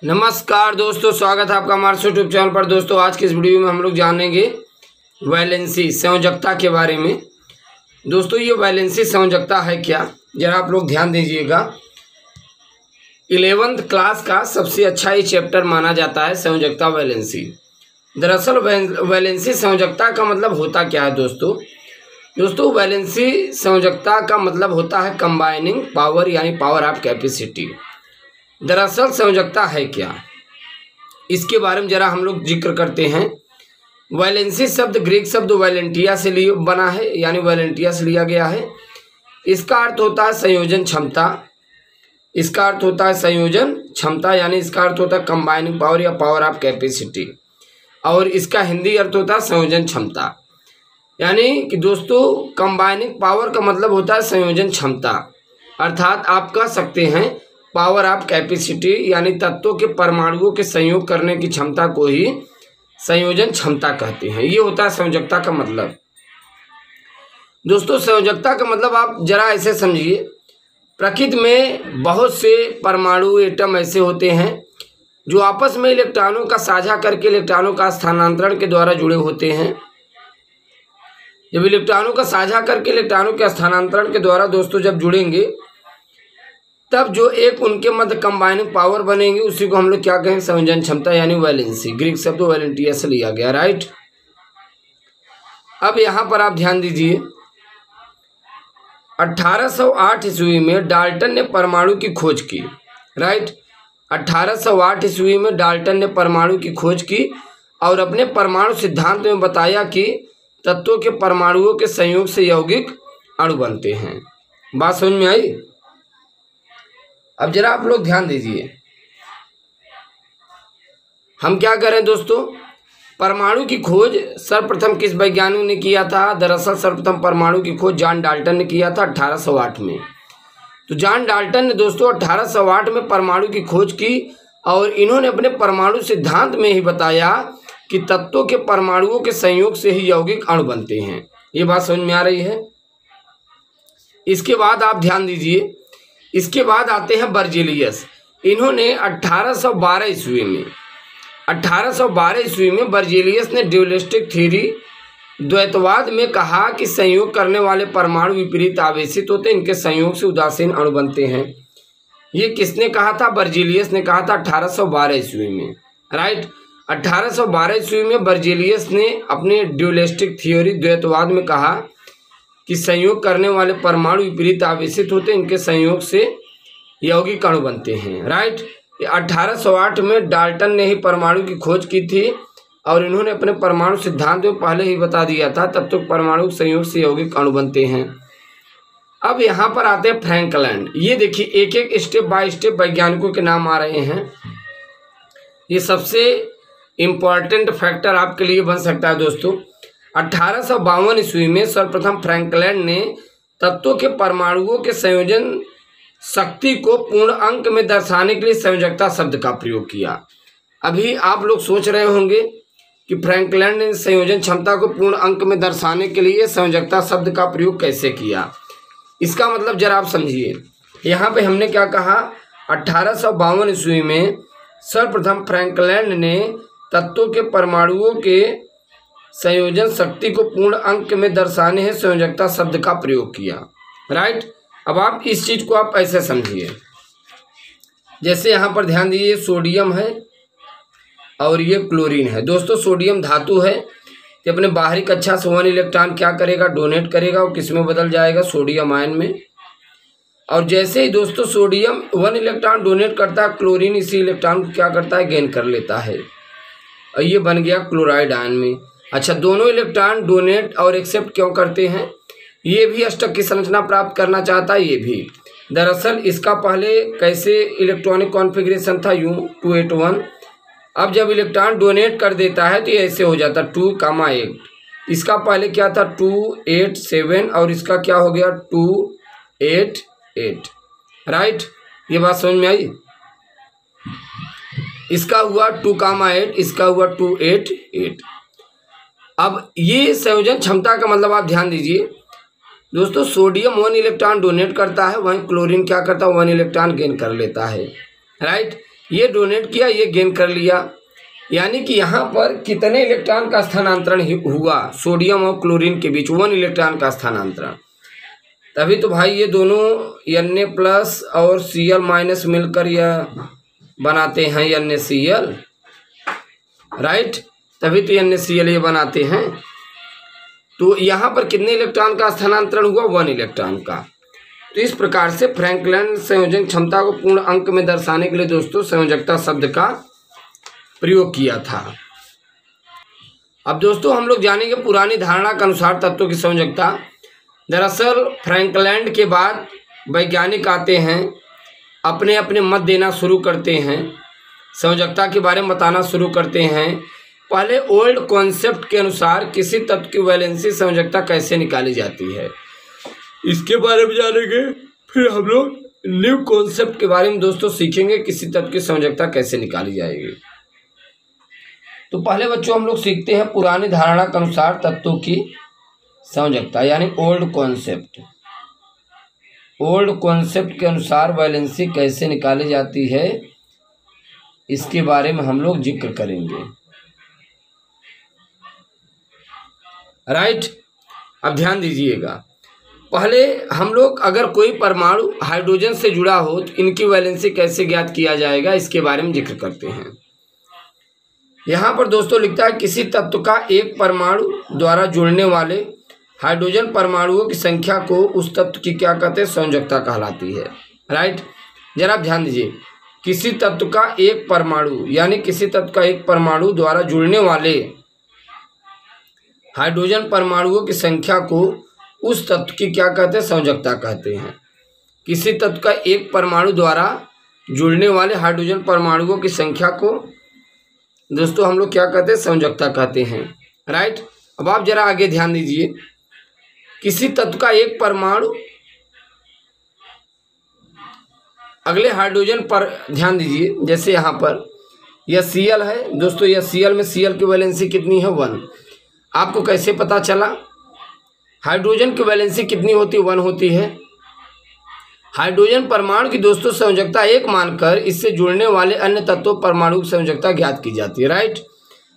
नमस्कार दोस्तों, स्वागत है आपका हमारे यूट्यूब चैनल पर। दोस्तों आज की इस वीडियो में हम लोग जानेंगे वैलेंसी संयोजकता के बारे में। दोस्तों ये वैलेंसी संयोजकता है क्या, जरा आप लोग ध्यान दीजिएगा। 11th क्लास का सबसे अच्छा ये चैप्टर माना जाता है संयोजकता वैलेंसी। दरअसल वैलेंसी संयोजकता का मतलब होता क्या है दोस्तों वैलेंसी संयोजकता का मतलब होता है कंबाइनिंग पावर, यानी पावर ऑफ कैपेसिटी। दरअसल संयोजकता है क्या, इसके बारे में जरा हम लोग जिक्र करते हैं। वैलेंसी शब्द ग्रीक शब्द वैलेंटिया से बना है, यानी वैलेंटिया से लिया गया है। इसका अर्थ होता है संयोजन क्षमता। इसका अर्थ होता है संयोजन क्षमता, यानी इसका अर्थ होता है कंबाइनिंग पावर या पावर ऑफ कैपेसिटी। और इसका हिंदी अर्थ होता है संयोजन क्षमता। यानी कि दोस्तों कंबाइनिंग पावर का मतलब होता है संयोजन क्षमता, अर्थात आप कह सकते हैं पावर ऑफ कैपेसिटी, यानी तत्वों के परमाणुओं के संयोग करने की क्षमता को ही संयोजन क्षमता कहते हैं। ये होता है संयोजकता का मतलब। दोस्तों संयोजकता का मतलब आप जरा ऐसे समझिए, प्रकृति में बहुत से परमाणु एटम ऐसे होते हैं जो आपस में इलेक्ट्रॉनों का साझा करके इलेक्ट्रॉनों का स्थानांतरण के द्वारा जुड़े होते हैं। जब इलेक्ट्रॉनों का साझा करके इलेक्ट्रॉनों के स्थानांतरण के द्वारा दोस्तों जब जुड़ेंगे, तब जो एक उनके मध्य कंबाइनिंग पावर बनेंगे, उसी को हम लोग क्या कहें, संयोजन क्षमता, यानी वैलेंसी। ग्रीक शब्द वैलेंटिया से लिया गया, राइट। अब यहाँ पर आप ध्यान दीजिए, 1808 ईस्वी में डाल्टन ने परमाणु की खोज की, राइट। 1808 ईस्वी में डाल्टन ने परमाणु की खोज की और अपने परमाणु सिद्धांत में बताया कि तत्वों के परमाणुओं के संयोग से यौगिक अणु बनते हैं। बात समझ में आई? अब जरा आप लोग ध्यान दीजिए, हम क्या करें दोस्तों, परमाणु की खोज सर्वप्रथम किस वैज्ञानिक ने किया था? दरअसल सर्वप्रथम परमाणु की खोज जॉन डाल्टन ने किया था 1808 में। तो जॉन डाल्टन ने दोस्तों 1808 में परमाणु की खोज की और इन्होंने अपने परमाणु सिद्धांत में ही बताया कि तत्वों के परमाणुओं के संयोग से ही यौगिक अणु बनते हैं। ये बात समझ में आ रही है? इसके बाद आप ध्यान दीजिए, इसके बाद आते हैं बर्जेलियस। इन्होंने 1812 ईस्वी में बर्जेलियस ने ड्यूलिस्टिक थ्योरी द्वैतवाद में कहा कि संयोग करने वाले परमाणु विपरीत आवेशित होते हैं, इनके संयोग से उदासीन अणु बनते हैं। ये किसने कहा था? बर्जेलियस ने कहा था 1812 ईस्वी में, राइट। 1812 ईस्वी में बर्जेलियस ने अपने ड्यूलिस्टिक थ्योरी द्वैतवाद में कहा कि संयोग करने वाले परमाणु विपरीत आवेशित होते हैं, इनके संयोग से यौगिक अणु बनते हैं, राइट। 1808 में डाल्टन ने ही परमाणु की खोज की थी और इन्होंने अपने परमाणु सिद्धांत में पहले ही बता दिया था तत्व परमाणु संयोग से यौगिक अणु बनते हैं। अब यहाँ पर आते हैं फ्रैंकलैंड। ये देखिए एक एक स्टेप बाय स्टेप वैज्ञानिकों के नाम आ रहे हैं। ये सबसे इम्पॉर्टेंट फैक्टर आपके लिए बन सकता है दोस्तों। 1852 ईस्वी में सर्वप्रथम फ्रैंकलैंड ने तत्वों के परमाणुओं के संयोजन शक्ति को पूर्ण अंक में दर्शाने के लिए संयोजकता शब्द का प्रयोग किया। अभी आप लोग सोच रहे होंगे कि फ्रैंकलैंड ने संयोजन क्षमता को पूर्ण अंक में दर्शाने के लिए संयोजकता शब्द का प्रयोग कैसे किया। इसका मतलब जरा आप समझिए, यहाँ पे हमने क्या कहा, 1852 ईस्वी में सर्वप्रथम फ्रैंकलैंड ने तत्वों के परमाणुओं के संयोजन शक्ति को पूर्ण अंक में दर्शाने है संयोजकता शब्द का प्रयोग किया, राइट। अब आप इस चीज को आप ऐसे समझिए, जैसे यहाँ पर ध्यान दीजिए, सोडियम है और ये क्लोरीन है। दोस्तों सोडियम धातु है, तो अपने बाहरी कक्षा से 1 इलेक्ट्रॉन क्या करेगा, डोनेट करेगा, और किस में बदल जाएगा, सोडियम आयन में। और जैसे ही दोस्तों सोडियम 1 इलेक्ट्रॉन डोनेट करता है, क्लोरीन इसी इलेक्ट्रॉन को क्या करता है, गेन कर लेता है, और ये बन गया क्लोराइड आयन में। अच्छा, दोनों इलेक्ट्रॉन डोनेट और एक्सेप्ट क्यों करते हैं? ये भी अष्टक की संरचना प्राप्त करना चाहता है, ये भी। दरअसल इसका पहले कैसे इलेक्ट्रॉनिक कॉन्फ़िगरेशन था, यूं 281। अब जब इलेक्ट्रॉन डोनेट कर देता है तो ये ऐसे हो जाता 2,8। इसका पहले क्या था 287 और इसका क्या हो गया 288, राइट। ये बात समझ में आई? इसका हुआ 2,8, इसका हुआ 288। अब ये संयोजन क्षमता का मतलब आप ध्यान दीजिए दोस्तों, सोडियम 1 इलेक्ट्रॉन डोनेट करता है, वहीं क्लोरीन क्या करता है, 1 इलेक्ट्रॉन गेन कर लेता है, राइट। ये डोनेट किया, ये गेन कर लिया, यानी कि यहाँ पर कितने इलेक्ट्रॉन का स्थानांतरण हुआ सोडियम और क्लोरीन के बीच, 1 इलेक्ट्रॉन का स्थानांतरण। तभी तो भाई ये दोनों Na+ और Cl- मिलकर यह बनाते हैं NaCl, राइट, तभी तो NaCl ये बनाते हैं। तो यहाँ पर कितने इलेक्ट्रॉन का स्थानांतरण हुआ, 1 इलेक्ट्रॉन का। तो इस प्रकार से फ्रैंकलिन संयोजन क्षमता को पूर्ण अंक में दर्शाने के लिए दोस्तों संयोजकता शब्द का प्रयोग किया था। अब दोस्तों हम लोग जानेंगे पुरानी धारणा के अनुसार तत्वों की संयोजकता। दरअसल फ्रैंकलिन के बाद वैज्ञानिक आते हैं, अपने अपने मत देना शुरू करते हैं, संयोजकता के बारे में बताना शुरू करते हैं। पहले ओल्ड कॉन्सेप्ट के अनुसार किसी तत्व की वैलेंसी संयोजकता कैसे निकाली जाती है, इसके बारे में जानेंगे। फिर हम लोग न्यू कॉन्सेप्ट के बारे में दोस्तों सीखेंगे, किसी तत्व की संयोजकता कैसे निकाली जाएगी। तो पहले बच्चों हम लोग सीखते हैं पुरानी धारणा के अनुसार तत्वों की संयोजकता, यानी ओल्ड कॉन्सेप्ट। ओल्ड कॉन्सेप्ट के अनुसार वैलेंसी कैसे निकाली जाती है, इसके बारे में हम लोग जिक्र करेंगे, राइट। अब ध्यान दीजिएगा, पहले हम लोग अगर कोई परमाणु हाइड्रोजन से जुड़ा हो तो इनकी वैलेंसी कैसे ज्ञात किया जाएगा, इसके बारे में जिक्र करते हैं। यहाँ पर दोस्तों लिखता है किसी तत्व का एक परमाणु द्वारा जुड़ने वाले हाइड्रोजन परमाणुओं की संख्या को उस तत्व की क्या कहते हैं, संयोजकता कहलाती है, राइट। जरा ध्यान दीजिए, किसी तत्व का एक परमाणु, यानी किसी तत्व का एक परमाणु द्वारा जुड़ने वाले हाइड्रोजन परमाणुओं की संख्या को उस तत्व की क्या कहते हैं, संयोजकता कहते हैं। किसी तत्व का एक परमाणु द्वारा जुड़ने वाले हाइड्रोजन परमाणुओं की संख्या को दोस्तों हम लोग क्या कहते हैं, संयोजकता कहते हैं, राइट। अब आप जरा आगे ध्यान दीजिए, किसी तत्व का एक परमाणु अगले हाइड्रोजन पर ध्यान दीजिए, जैसे यहाँ पर यह Cl है दोस्तों, यह Cl में Cl की वैलेंसी कितनी है, 1। आपको कैसे पता चला, हाइड्रोजन की वैलेंसी कितनी होती है, 1 होती है। हाइड्रोजन परमाणु की दोस्तों संयोजकता 1 मानकर इससे जुड़ने वाले अन्य तत्वों परमाणु की संयोजकता ज्ञात की जाती है, राइट।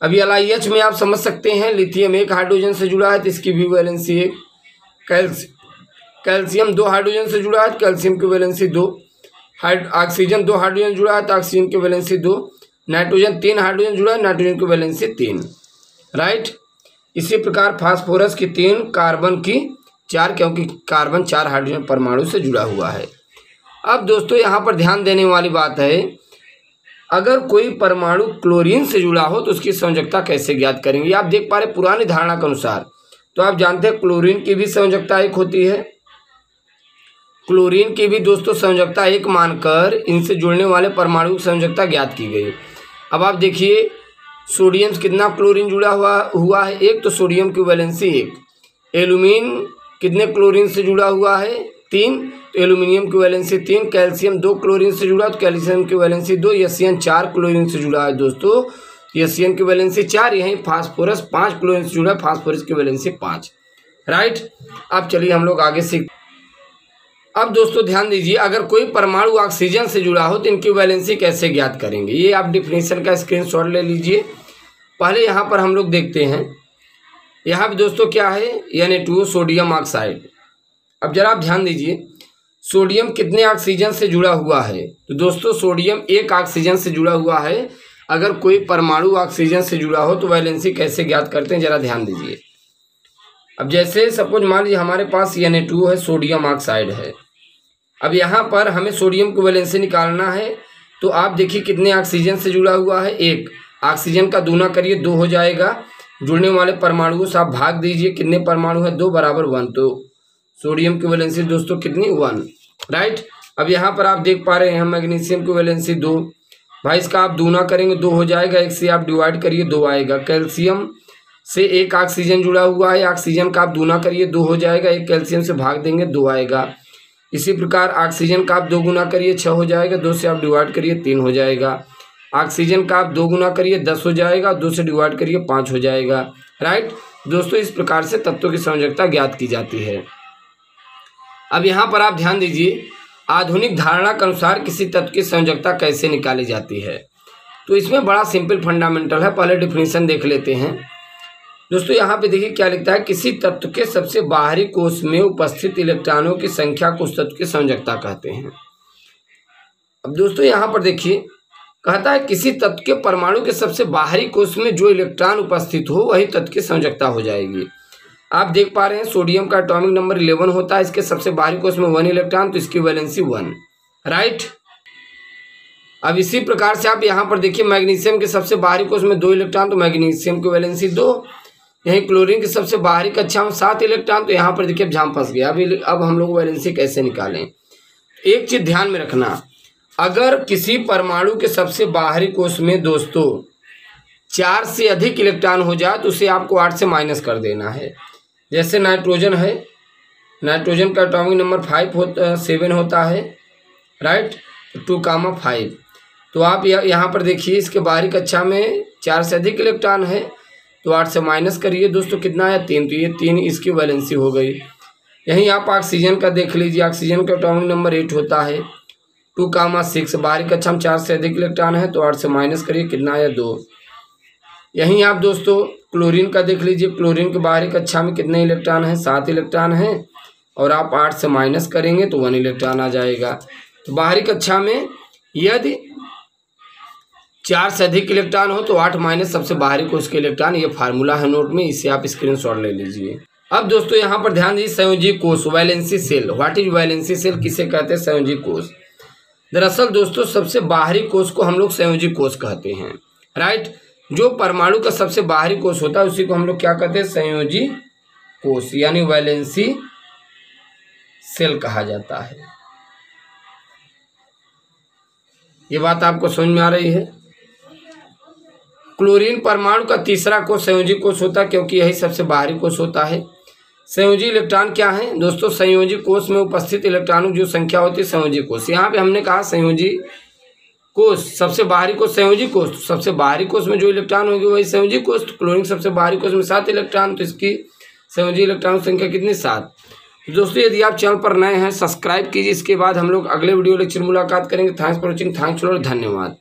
अभी LiH में आप समझ सकते हैं, लिथियम 1 हाइड्रोजन से जुड़ा है तो इसकी भी वैलेंसी 1। कैल्शियम 2 हाइड्रोजन से जुड़ा है तो कैल्शियम की वैलेंसी 2। ऑक्सीजन 2 हाइड्रोजन जुड़ा है तो ऑक्सीजन की वैलेंसी 2। नाइट्रोजन 3 हाइड्रोजन जुड़ा है, नाइट्रोजन की वैलेंसी 3, राइट। इसी प्रकार फास्फोरस की 3, कार्बन की 4, क्योंकि कार्बन 4 हाइड्रोजन परमाणु से जुड़ा हुआ है। अब दोस्तों यहाँ पर ध्यान देने वाली बात है, अगर कोई परमाणु क्लोरीन से जुड़ा हो तो उसकी संयोजकता कैसे ज्ञात करेंगे। आप देख पा रहे पुरानी धारणा के अनुसार, तो आप जानते हैं क्लोरीन की भी संयोजकता 1 होती है। क्लोरीन की भी दोस्तों संयोजकता 1 मानकर इनसे जुड़ने वाले परमाणु की संयोजकता ज्ञात की गई। अब आप देखिए सोडियम से कितना क्लोरीन जुड़ा हुआ है, 1, तो सोडियम की वैलेंसी 1। एल्यूमीन कितने क्लोरीन से जुड़ा हुआ है, 3, तो एल्यूमिनियम की वैलेंसी 3। कैल्शियम 2 क्लोरीन से जुड़ा तो कैल्शियम की वैलेंसी 2। एशियन 4 क्लोरीन से जुड़ा है दोस्तों, एशियन की वैलेंसी 4। यहीं फास्फोरस 5 क्लोरीन से जुड़ा है, फास्फोरस की वैलेंसी 5, राइट। अब चलिए हम लोग आगे सीख। अब दोस्तों ध्यान दीजिए, अगर कोई परमाणु ऑक्सीजन से जुड़ा हो तो इनकी वैलेंसी कैसे ज्ञात करेंगे, ये आप डिफिनेशन का स्क्रीनशॉट ले लीजिए। पहले यहाँ पर हम लोग देखते हैं, यहाँ भी दोस्तों क्या है, Na2O सोडियम ऑक्साइड। अब जरा आप ध्यान दीजिए, सोडियम कितने ऑक्सीजन से जुड़ा हुआ है, तो दोस्तों सोडियम 1 ऑक्सीजन से जुड़ा हुआ है। अगर कोई परमाणु ऑक्सीजन से जुड़ा हो तो वैलेंसी कैसे ज्ञात करते हैं, जरा ध्यान दीजिए। अब जैसे सपोज मान लीजिए हमारे पास Na2O है, सोडियम ऑक्साइड है। अब यहाँ पर हमें सोडियम की वैलेंसी निकालना है, तो आप देखिए कितने ऑक्सीजन से जुड़ा हुआ है, 1। ऑक्सीजन का दूना करिए, 2 हो जाएगा। जुड़ने वाले परमाणुओं से आप भाग दीजिए, कितने परमाणु है, 2 बराबर 1, तो सोडियम की वैलेंसी दोस्तों कितनी, 1, राइट। अब यहाँ पर आप देख पा रहे हैं मैग्नीशियम की वैलेंसी 2। भाई इसका आप दूना करेंगे, 2 हो जाएगा, 1 से आप डिवाइड करिए, 2 आएगा। कैल्शियम से 1 ऑक्सीजन जुड़ा हुआ है, ऑक्सीजन का आप दूना करिए, 2 हो जाएगा, 1 कैल्शियम से भाग देंगे, 2 आएगा। इसी प्रकार ऑक्सीजन का आप 2 गुना करिए, 6 हो जाएगा, 2 से आप डिवाइड करिए, 3 हो जाएगा। ऑक्सीजन का आप 2 गुना करिए, 10 हो जाएगा, 2 से डिवाइड करिए, 5 हो जाएगा, राइट। दोस्तों इस प्रकार से तत्वों की संयोजकता ज्ञात की जाती है। अब यहाँ पर आप ध्यान दीजिए, आधुनिक धारणा के अनुसार किसी तत्व की संयोजकता कैसे निकाली जाती है? तो इसमें बड़ा सिंपल फंडामेंटल है, पहले डिफिनीशन देख लेते हैं। दोस्तों यहाँ पे देखिए क्या लिखता है, किसी तत्व के सबसे बाहरी कोश में उपस्थित इलेक्ट्रॉनों की संख्या को उस तत्व की संयोजकता कहते हैं। अब दोस्तों यहाँ पर देखिए कहता है किसी तत्व के परमाणु के सबसे बाहरी कोश में जो इलेक्ट्रॉन उपस्थित हो वही तत्व की संयोजकता हो जाएगी। आप देख पा रहे हैं सोडियम का एटॉमिक नंबर 11 होता है, इसके सबसे बाहरी कोश में 1 इलेक्ट्रॉन, तो इसकी वैलेंसी 1, राइट। अब इसी प्रकार से आप यहाँ पर देखिए मैग्नीशियम के सबसे बाहरी कोश में 2 इलेक्ट्रॉन, तो मैग्नीशियम की वैलेंसी 2। यहीं क्लोरीन के सबसे बाहरी कक्षा में 7 इलेक्ट्रॉन, तो यहाँ पर देखिए जाम फंस गया। अब हम लोग वैलेंसी कैसे निकालें? एक चीज ध्यान में रखना, अगर किसी परमाणु के सबसे बाहरी कोश में दोस्तों 4 से अधिक इलेक्ट्रॉन हो जाए तो उसे आपको 8 से माइनस कर देना है। जैसे नाइट्रोजन है, नाइट्रोजन का एटॉमिक नंबर 7 होता है, राइट, 2,5। तो आप यहाँ पर देखिए इसके बाहरी कक्षा में 4 से अधिक इलेक्ट्रॉन है, तो 8 से माइनस करिए दोस्तों, कितना है 3, तो ये 3 इसकी वैलेंसी हो गई। यहीं आप ऑक्सीजन का देख लीजिए, ऑक्सीजन का एटॉमिक नंबर 8 होता है, 2,6, बाहरी कक्षा में 4 से अधिक इलेक्ट्रॉन है, तो 8 से माइनस करिए, कितना है 2। यहीं आप दोस्तों क्लोरीन का देख लीजिए, क्लोरीन के बाहरी कक्षा में कितने इलेक्ट्रॉन हैं? 7 इलेक्ट्रॉन हैं, और आप 8 से माइनस करेंगे तो 1 इलेक्ट्रॉन आ जाएगा। तो बाहरी कक्षा में यदि 4 से अधिक इलेक्ट्रॉन हो तो 8 माइनस सबसे बाहरी कोश के इलेक्ट्रॉन, ये फार्मूला है नोट में, इसे आप स्क्रीनशॉट ले लीजिए। अब दोस्तों यहाँ पर ध्यान दीजिए, संयोजी कोश, valency shell. What is valency shell, किसे कहते हैं? संयोजी कोश। दरअसल दोस्तों सबसे बाहरी कोश को हम लोग संयोजी कोश कहते हैं, राइट। जो परमाणु का सबसे बाहरी कोश होता है उसी को हम लोग क्या कहते हैं? संयोजी कोश, यानी वैलेंसी सेल कहा जाता है। ये बात आपको समझ में आ रही है? क्लोरीन परमाणु का तीसरा कोश संयोजी कोश होता है, क्योंकि यही सबसे बाहरी कोश होता है। संयोजी इलेक्ट्रॉन क्या है दोस्तों? संयोजी कोश में उपस्थित इलेक्ट्रॉनों की जो संख्या होती है संयोजी कोश। यहाँ पे हमने कहा संयोजी कोश, सबसे बाहरी कोश संयोजी कोश, तो सबसे बाहरी कोश में जो इलेक्ट्रॉन होगी वही संयोजी कोश। तो क्लोरीन सबसे बाहरी कोश में 7 इलेक्ट्रॉन, तो इसकी संयोजी इलेक्ट्रॉन संख्या कितनी? 7। दोस्तों यदि आप चैनल पर नए हैं सब्सक्राइब कीजिए। इसके बाद हम लोग अगले वीडियो लेक्चर मुलाकात करेंगे। Thanks for watching, thanks for, धन्यवाद।